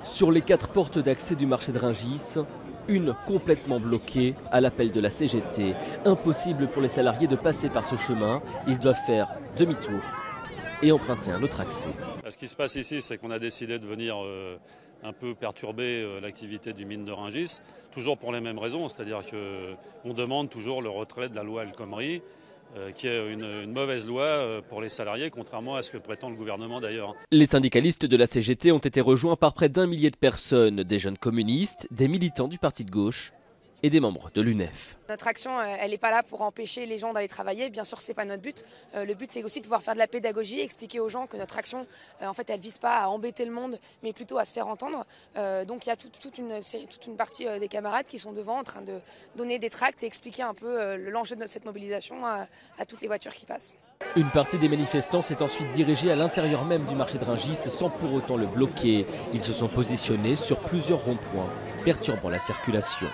Sur les 4 portes d'accès du marché de Rungis, une complètement bloquée à l'appel de la CGT. Impossible pour les salariés de passer par ce chemin. Ils doivent faire demi-tour et emprunter un autre accès. Ce qui se passe ici, c'est qu'on a décidé de venir un peu perturber l'activité du mine de Rungis, toujours pour les mêmes raisons, c'est-à-dire qu'on demande toujours le retrait de la loi El Khomri, qui est une mauvaise loi pour les salariés, contrairement à ce que prétend le gouvernement d'ailleurs. Les syndicalistes de la CGT ont été rejoints par près d'1 millier de personnes, des jeunes communistes, des militants du parti de gauche et des membres de l'UNEF. Notre action, elle n'est pas là pour empêcher les gens d'aller travailler. Bien sûr, ce n'est pas notre but. Le but, c'est aussi de pouvoir faire de la pédagogie, expliquer aux gens que notre action, en fait, elle ne vise pas à embêter le monde, mais plutôt à se faire entendre. Donc, il y a toute une partie des camarades qui sont devant en train de donner des tracts et expliquer un peu l'enjeu de cette mobilisation à toutes les voitures qui passent. Une partie des manifestants s'est ensuite dirigée à l'intérieur même du marché de Rungis sans pour autant le bloquer. Ils se sont positionnés sur plusieurs ronds-points, perturbant la circulation.